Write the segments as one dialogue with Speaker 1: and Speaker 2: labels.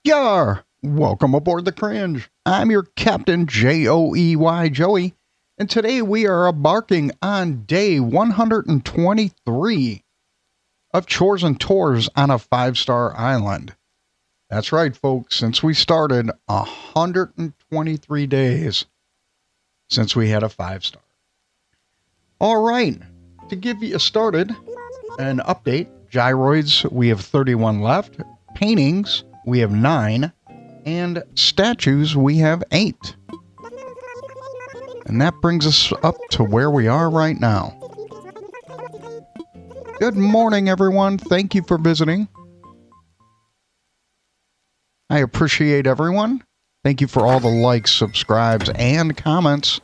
Speaker 1: Yar! Welcome aboard the Cringe. I'm your Captain Joey, Joey, and today we are embarking on day 123 of Chores and Tours on a 5-star island. That's right, folks, since we started 123 days since we had a 5-star. All right, to give you started, an update, gyroids, we have 31 left, paintings, we have 9, and statues, we have 8. And that brings us up to where we are right now. Good morning, everyone. Thank you for visiting. I appreciate everyone. Thank you for all the likes, subscribes, and comments.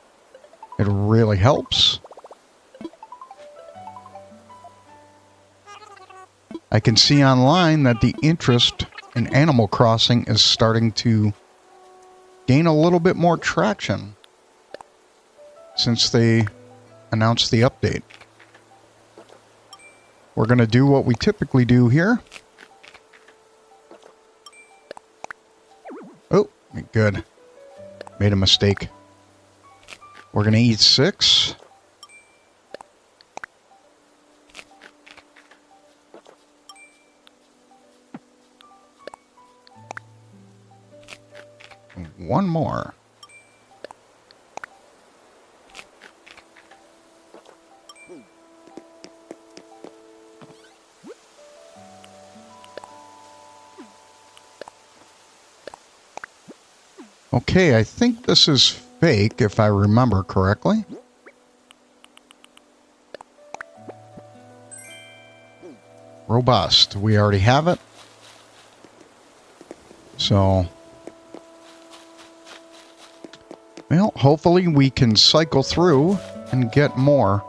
Speaker 1: It really helps. I can see online that the interest in Animal Crossing is starting to gain a little bit more traction since they announced the update. We're going to do what we typically do here. Oh, good. Made a mistake. We're going to eat 6. One more. Okay, I think this is fake, if I remember correctly. Robust. We already have it. So, well, hopefully we can cycle through and get more.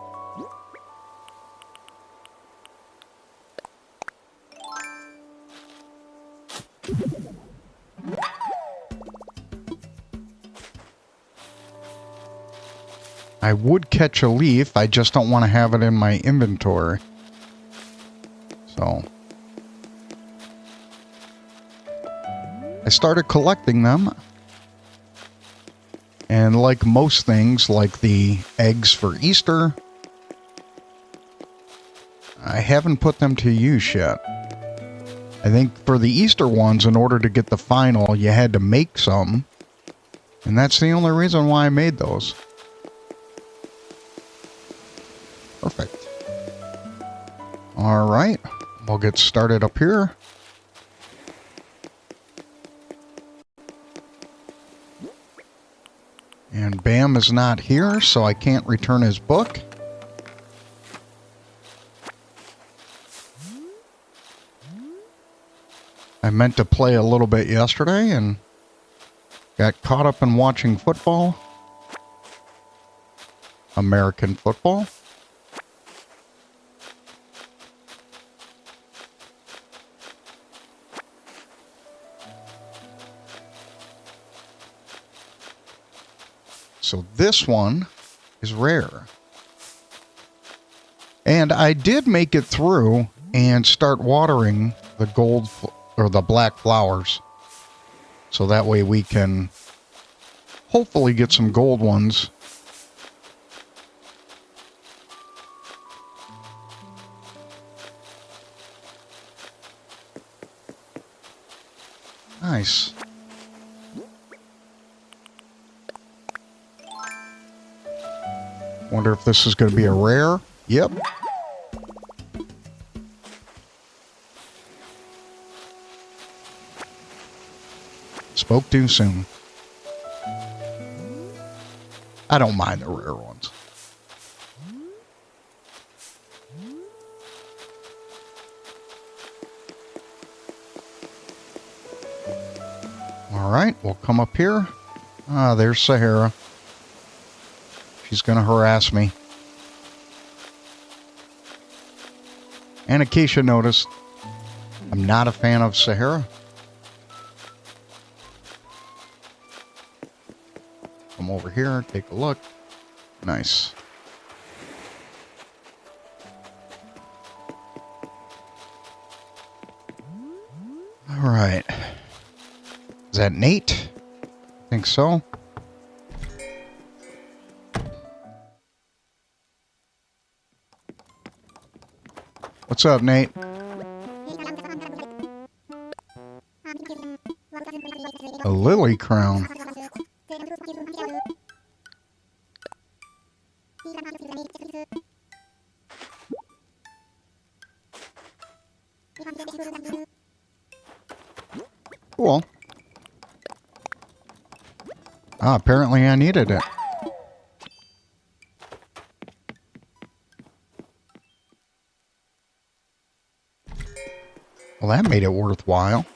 Speaker 1: I would catch a leaf, I just don't want to have it in my inventory. So, I started collecting them. And like most things, like the eggs for Easter, I haven't put them to use yet. I think for the Easter ones, in order to get the final, you had to make some. And that's the only reason why I made those. Perfect. All right, we'll get started up here. And Bam is not here, so I can't return his book. I meant to play a little bit yesterday and got caught up in watching football. American football. So this one is rare. And I did make it through and start watering the gold or the black flowers. So that way we can hopefully get some gold ones. Nice. Wonder if this is going to be a rare. Yep. Spoke too soon. I don't mind the rare ones. All right, we'll come up here. Ah, there's Sahara. She's going to harass me. And Acacia noticed I'm not a fan of Sahara. Come over here, take a look. Nice. All right. Is that Nate? I think so. What's up, Nate? A lily crown. Cool. Ah, apparently I needed it. Well, that made it worthwhile.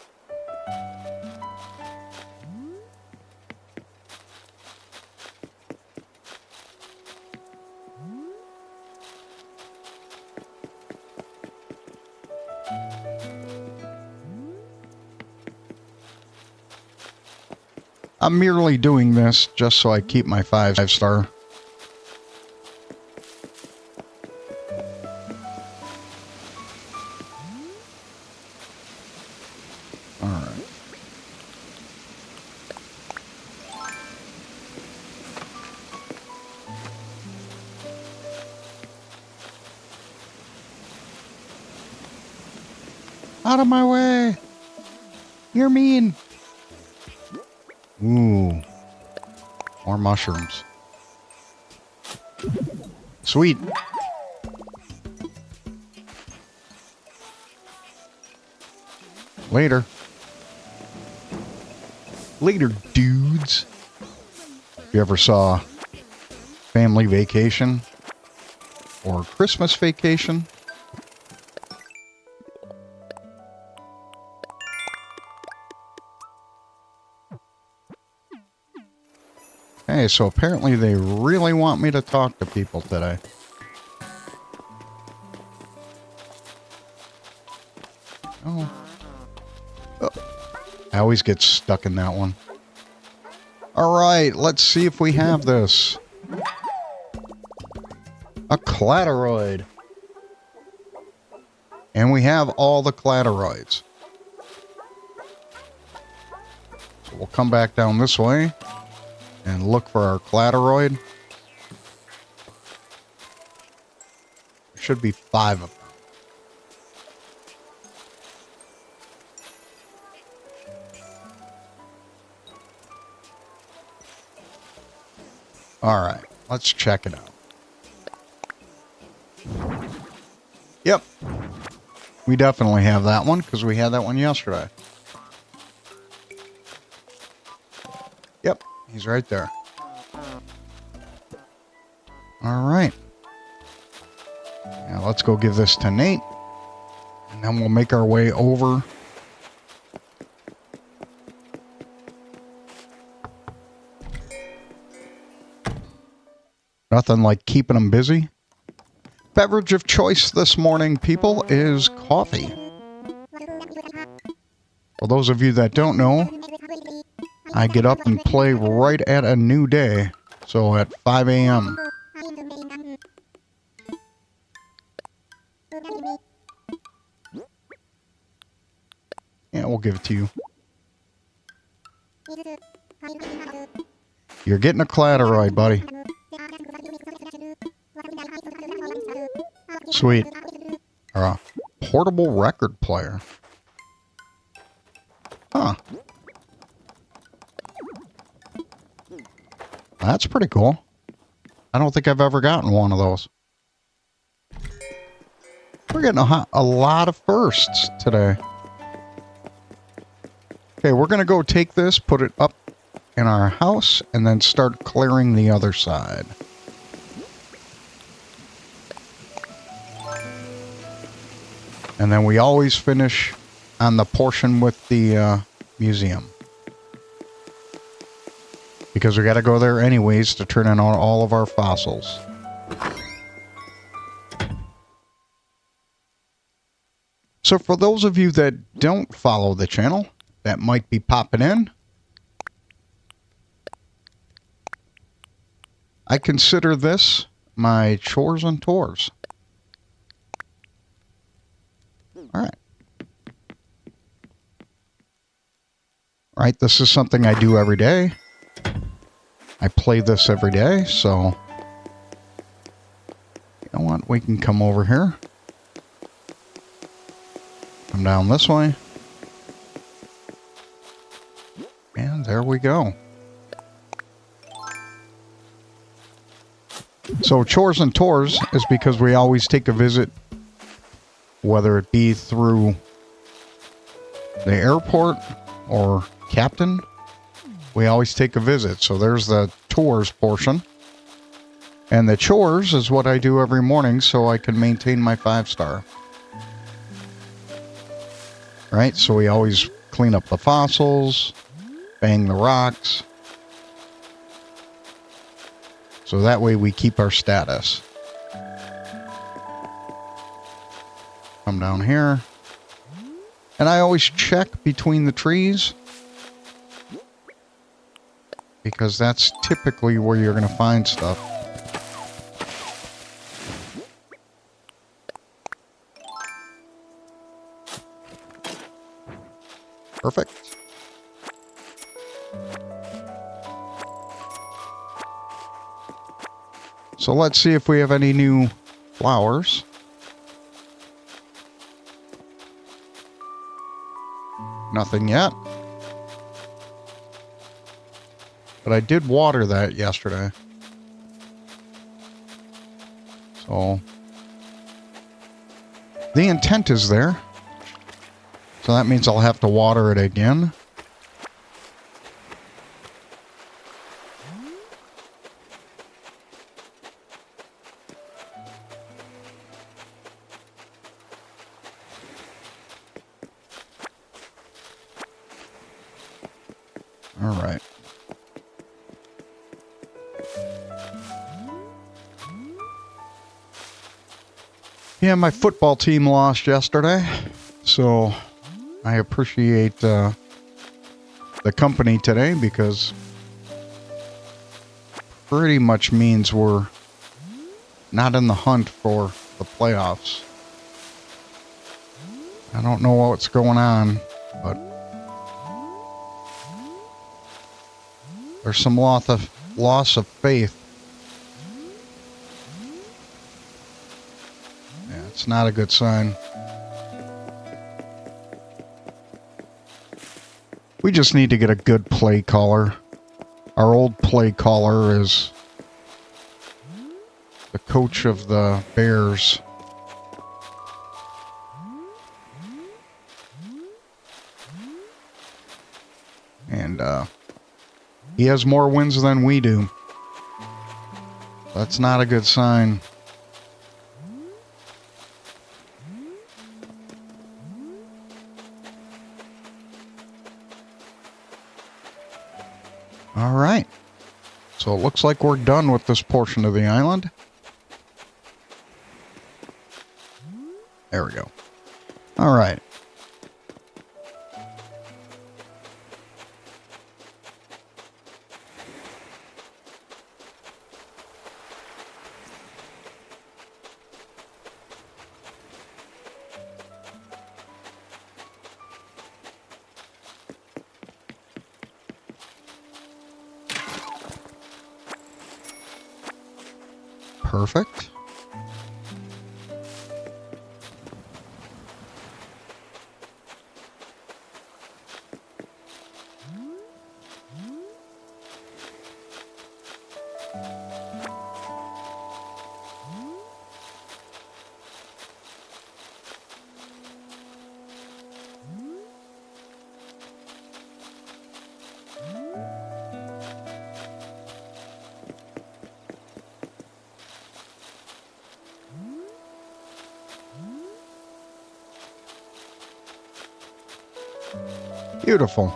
Speaker 1: I'm merely doing this just so I keep my 5-star. Alright. Out of my way! You're mean! Ooh. More mushrooms. Sweet. Later. Later, dudes. You ever saw Family Vacation or Christmas Vacation? Hey, so apparently they really want me to talk to people today. Oh. I always get stuck in that one. Alright, let's see if we have this. A Clatteroid. And we have all the Clatteroids. So we'll come back down this way and look for our Clatteroid. There should be 5 of them. Alright, let's check it out. Yep. We definitely have that one because we had that one yesterday. Yep, he's right there. Alright. Now let's go give this to Nate. And then we'll make our way over. Nothing like keeping them busy. Beverage of choice this morning, people, is coffee. For those of you that don't know, I get up and play right at a new day. So at 5 a.m. Yeah, we'll give it to you. You're getting a Clatteroid, buddy. Sweet. Or a portable record player. Huh. That's pretty cool. I don't think I've ever gotten one of those. We're getting a lot of firsts today. Okay, we're going to go take this, put it up in our house, and then start clearing the other side. And then we always finish on the portion with the museum. Because we got to go there anyways to turn in all of our fossils. So for those of you that don't follow the channel, that might be popping in, I consider this my chores and tours. All right. Right? This is something I do every day. I play this every day, so you know what? We can come over here. Come down this way. And there we go. So Chores and Tours is because we always take a visit, whether it be through the airport or Captain, we always take a visit. So there's the tours portion. And the chores is what I do every morning so I can maintain my 5-star. Right? So we always clean up the fossils, bang the rocks. So that way we keep our status. Come down here. And I always check between the trees, because that's typically where you're going to find stuff. Perfect. So let's see if we have any new flowers. Nothing yet. But I did water that yesterday. So the intent is there. So that means I'll have to water it again. All right. Yeah, my football team lost yesterday, so I appreciate the company today, because pretty much means we're not in the hunt for the playoffs. I don't know what's going on, but there's some loss of faith. Yeah, it's not a good sign. We just need to get a good play caller. Our old play caller is the coach of the Bears. And he has more wins than we do. That's not a good sign. All right. So it looks like we're done with this portion of the island. There we go. All right. Perfect. Beautiful.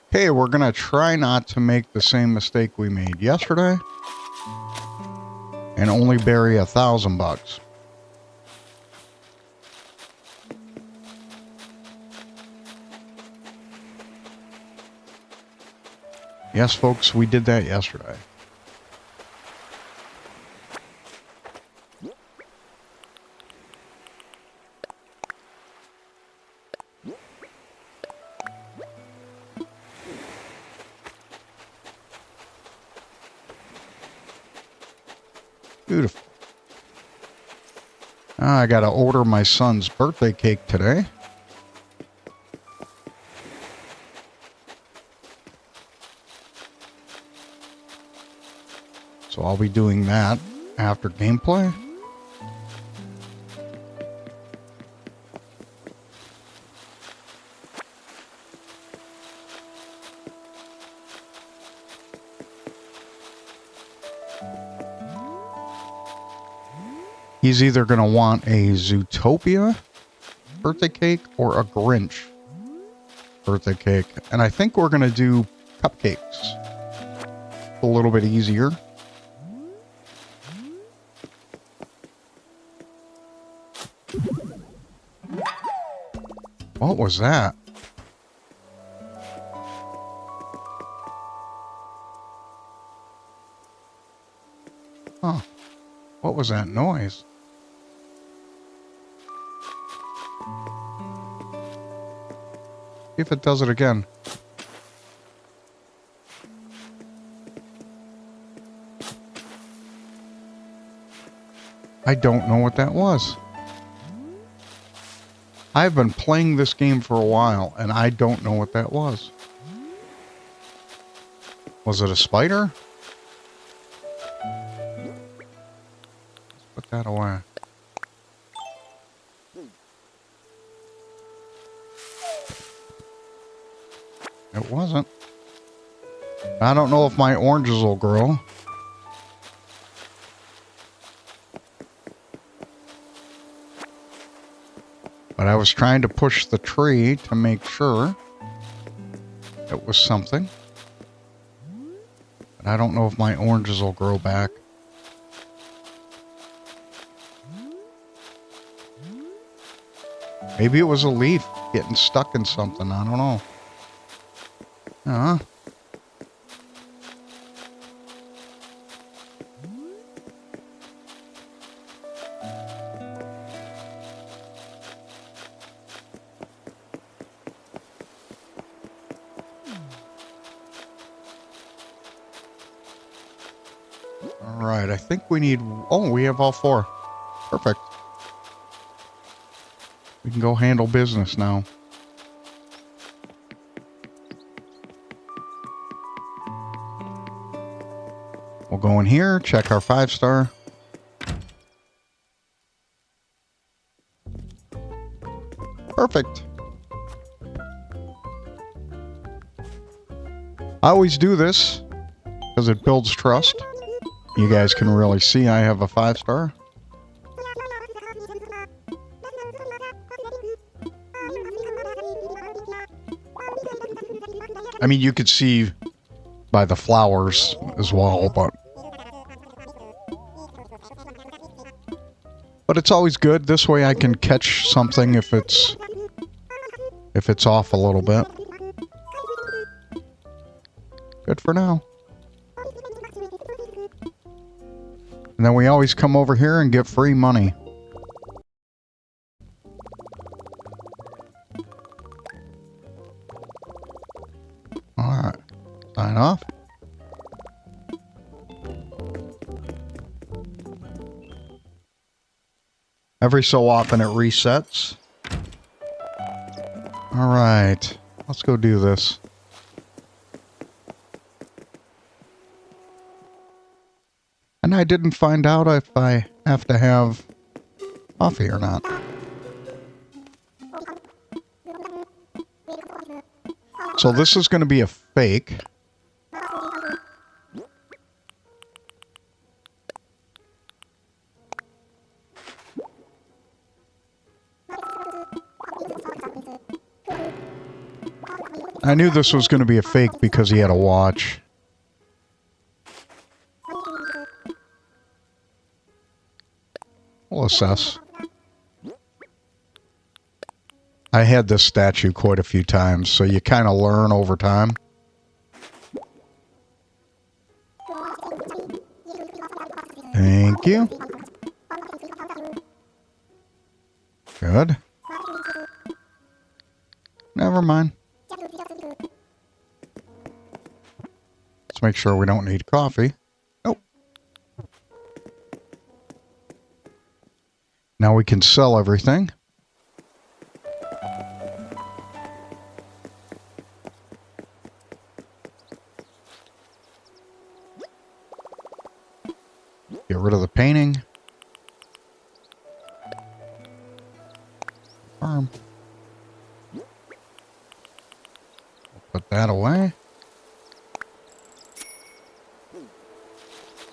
Speaker 1: Okay, we're going to try not to make the same mistake we made yesterday and only bury $1,000. Yes, folks, we did that yesterday. I gotta order my son's birthday cake today. So I'll be doing that after gameplay. He's either going to want a Zootopia birthday cake or a Grinch birthday cake. And I think we're going to do cupcakes. A little bit easier. What was that? Huh. What was that noise? See if it does it again. I don't know what that was. I've been playing this game for a while, and I don't know what that was. Was it a spider? Let's put that away. It wasn't. I don't know if my oranges will grow. But I was trying to push the tree to make sure it was something. But I don't know if my oranges will grow back. Maybe it was a leaf getting stuck in something. I don't know. Alright, I think we need... Oh, we have all four. Perfect. We can go handle business now. We'll go in here, check our 5-star. Perfect. I always do this because it builds trust. You guys can really see I have a 5-star. I mean, you could see by the flowers as well, but it's always good. This way I can catch something if it's off a little bit. Good for now. And then we always come over here and get free money. Alright. Sign off. Every so often it resets. Alright. Let's go do this. And I didn't find out if I have to have coffee or not. So this is going to be a fake. I knew this was going to be a fake because he had a watch. We'll assess. I had this statue quite a few times, so you kind of learn over time. Thank you. Good. Never mind. Let's make sure we don't need coffee. Now we can sell everything. Get rid of the painting. Farm. Put that away.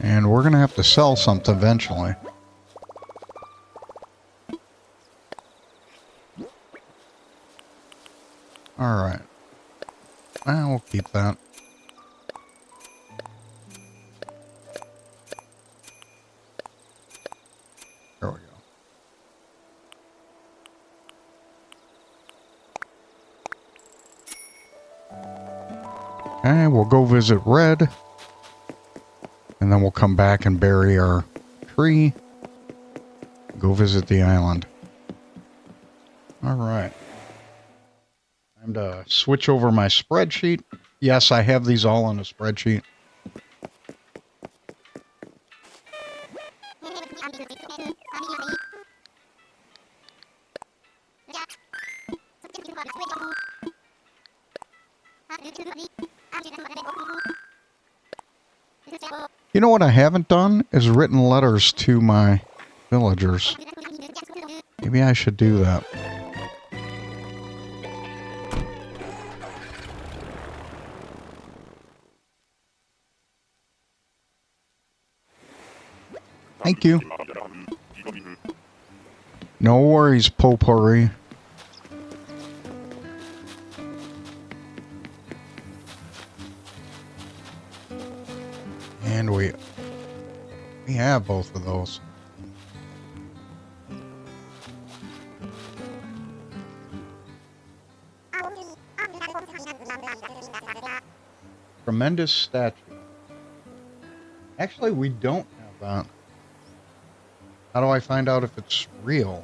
Speaker 1: And we're going to have to sell something eventually. Alright. Well, we'll keep that. There we go. Okay, we'll go visit Red. And then we'll come back and bury our tree. Go visit the island. Alright. Time to switch over my spreadsheet. Yes, I have these all on a spreadsheet. You know what I haven't done is written letters to my villagers. Maybe I should do that. Thank you. No worries, Potpourri. And we have both of those. Tremendous statue. Actually, we don't have that. How do I find out if it's real?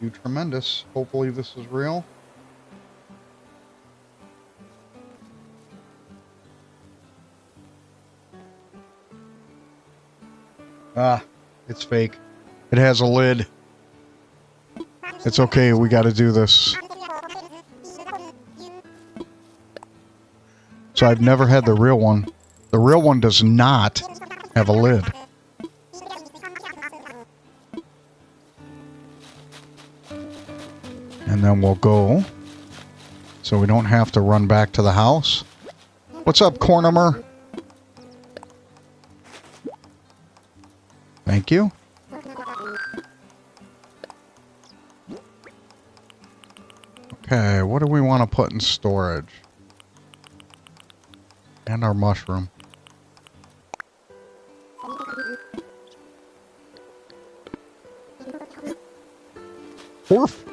Speaker 1: You tremendous. Hopefully this is real. Ah, it's fake. It has a lid. It's okay, we gotta do this. So I've never had the real one. The real one does not have a lid. And then we'll go, so we don't have to run back to the house. What's up, Cornimer? Thank you. Okay, what do we want to put in storage? And our mushroom. Orf.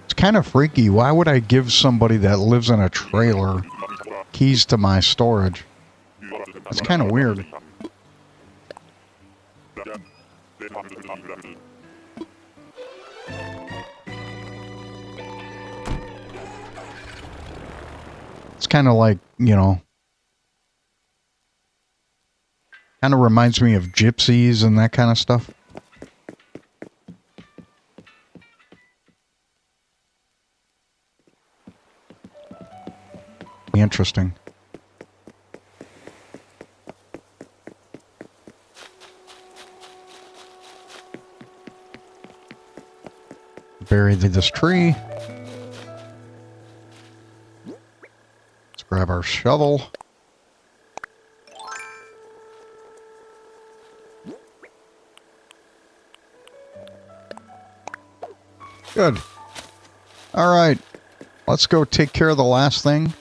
Speaker 1: It's kind of freaky. Why would I give somebody that lives in a trailer keys to my storage? It's kind of weird. It's kind of like, you know, kind of reminds me of gypsies and that kind of stuff. Interesting. Bury this tree. Let's grab our shovel. Good. All right. Let's go take care of the last thing.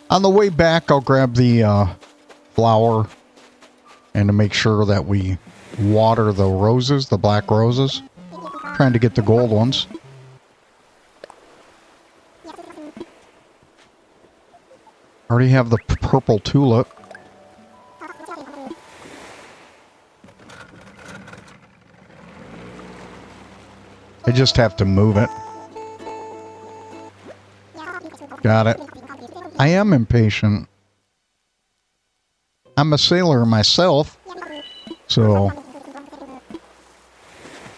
Speaker 1: On the way back, I'll grab the flower and to make sure that we water the roses, the black roses. Trying to get the gold ones. Already have the purple tulip. I just have to move it. Got it. I am impatient. I'm a sailor myself, so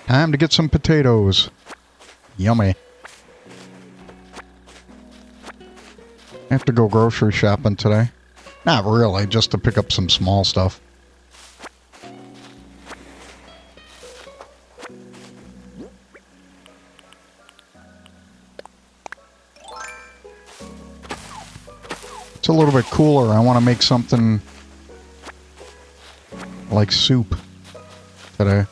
Speaker 1: time to get some potatoes. Yummy. I have to go grocery shopping today. Not really, just to pick up some small stuff. It's a little bit cooler. I want to make something like soup today.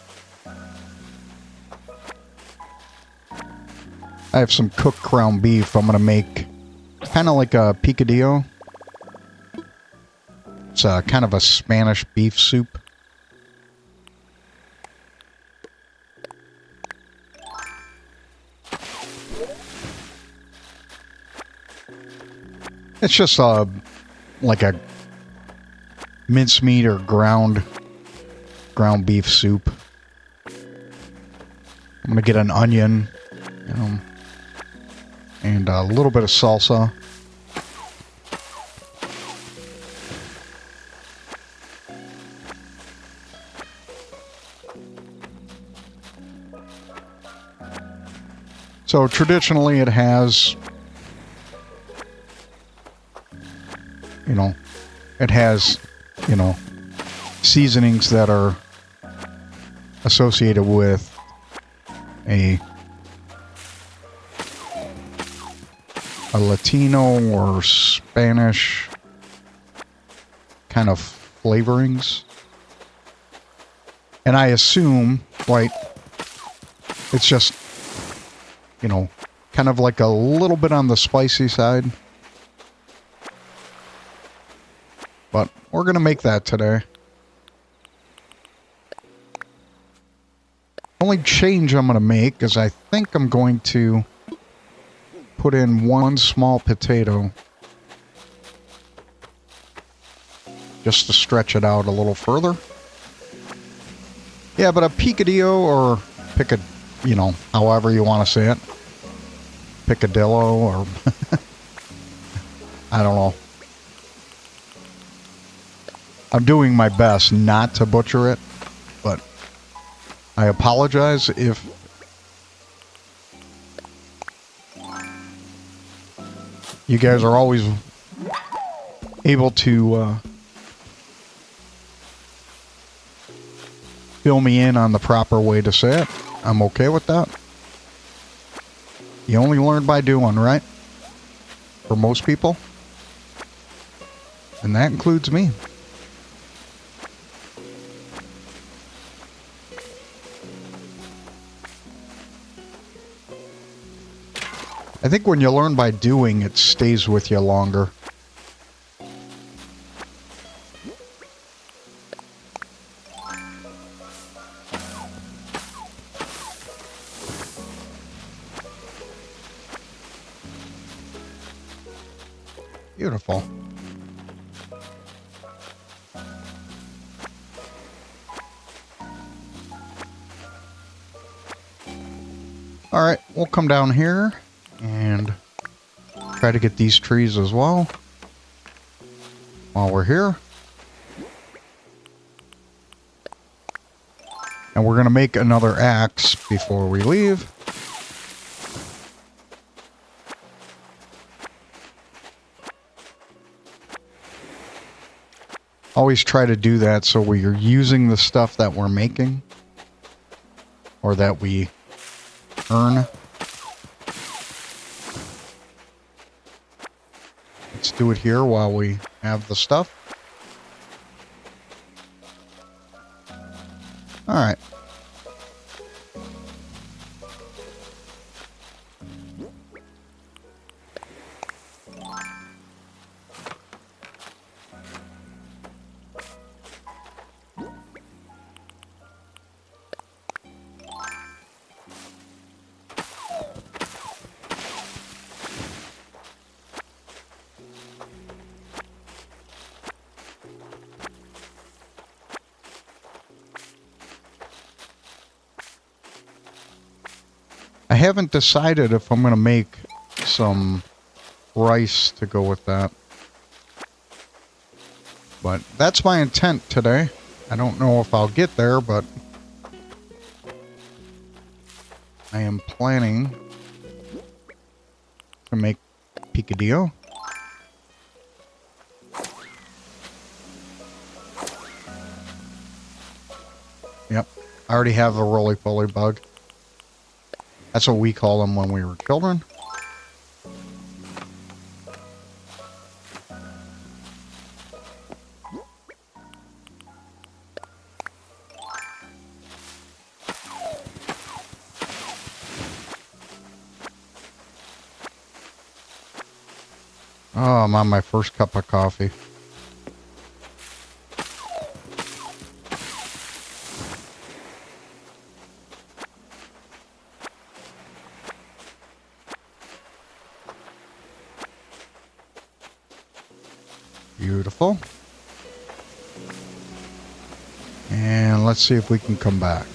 Speaker 1: I have some cooked ground beef. I'm going to make kind of like a picadillo. It's kind of a Spanish beef soup. It's just like a mincemeat or ground beef soup. I'm going to get an onion, and a little bit of salsa. So traditionally it has, seasonings that are associated with a Latino or Spanish kind of flavorings. And I assume, right, it's just, kind of like a little bit on the spicy side. But we're going to make that today. Only change I'm going to make is I think I'm going to put in one small potato just to stretch it out a little further. Yeah, but a picadillo, or pick a, however you want to say it. Picadillo, or I don't know. I'm doing my best not to butcher it, but I apologize if you guys are always able to fill me in on the proper way to say it. I'm okay with that. You only learn by doing, right? For most people. And that includes me. I think when you learn by doing, it stays with you longer. Beautiful. All right, we'll come down here and try to get these trees as well while we're here. And we're going to make another axe before we leave. Always try to do that so we're using the stuff that we're making or that we earn. Let's do it here while we have the stuff. All right. I haven't decided if I'm going to make some rice to go with that. But that's my intent today. I don't know if I'll get there, but I am planning to make picadillo. Yep, I already have a roly-poly bug. That's what we call them when we were children. Oh, I'm on my first cup of coffee. Beautiful. And let's see if we can come back.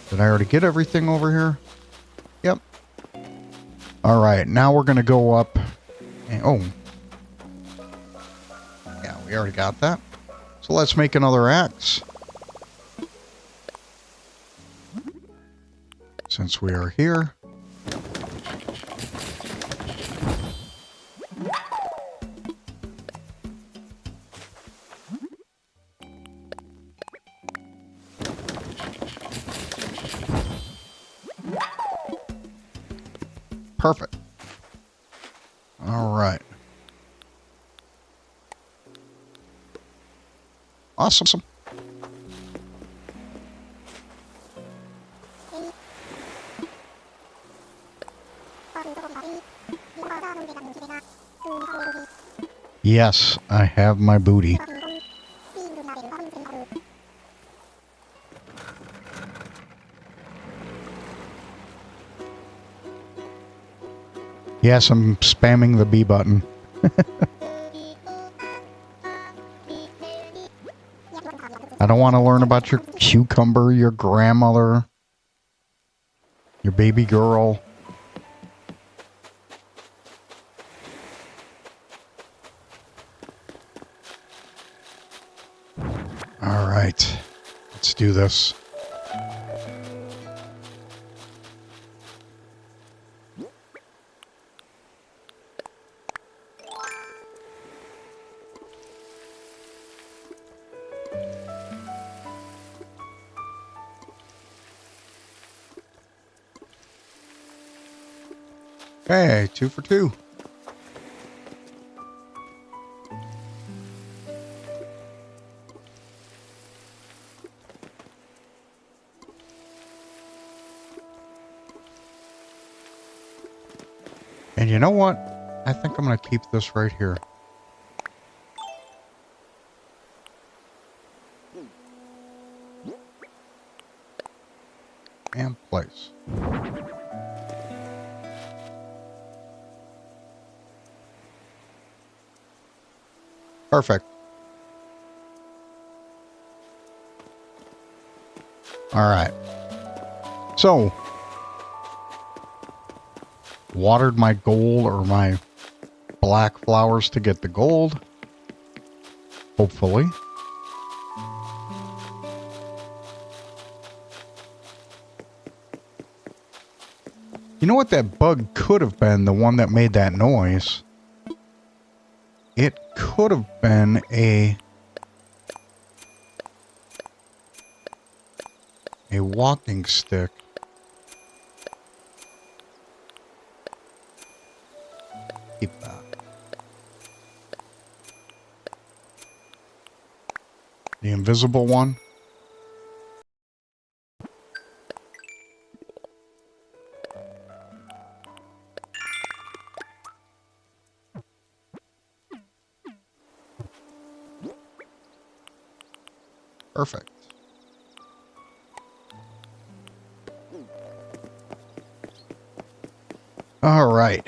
Speaker 1: Did I already get everything over here? Yep. All right, now we're going to go up. And, oh. Yeah, we already got that. So let's make another axe. Since we are here. Perfect. All right. Awesome. Yes, I have my booty. Yes, I'm spamming the B button. I don't want to learn about your cucumber, your grandmother, your baby girl. All right, let's do this. Hey, 2 for 2. And you know what? I think I'm going to keep this right here. And place. Perfect. All right. So, watered my gold or my black flowers to get the gold. Hopefully. You know what that bug could have been? The one that made that noise. It could have been a walking stick. Keep that. The invisible one. Perfect. All right.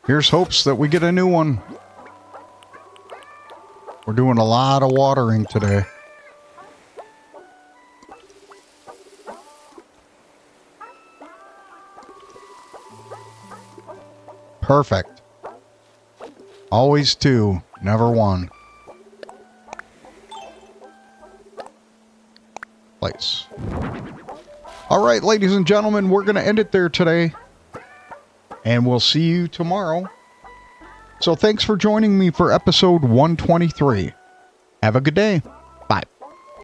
Speaker 1: Here's hopes that we get a new one. We're doing a lot of watering today. Perfect. Always two, never one. Place. All right, ladies and gentlemen, we're going to end it there today. And we'll see you tomorrow. So thanks for joining me for episode 123. Have a good day.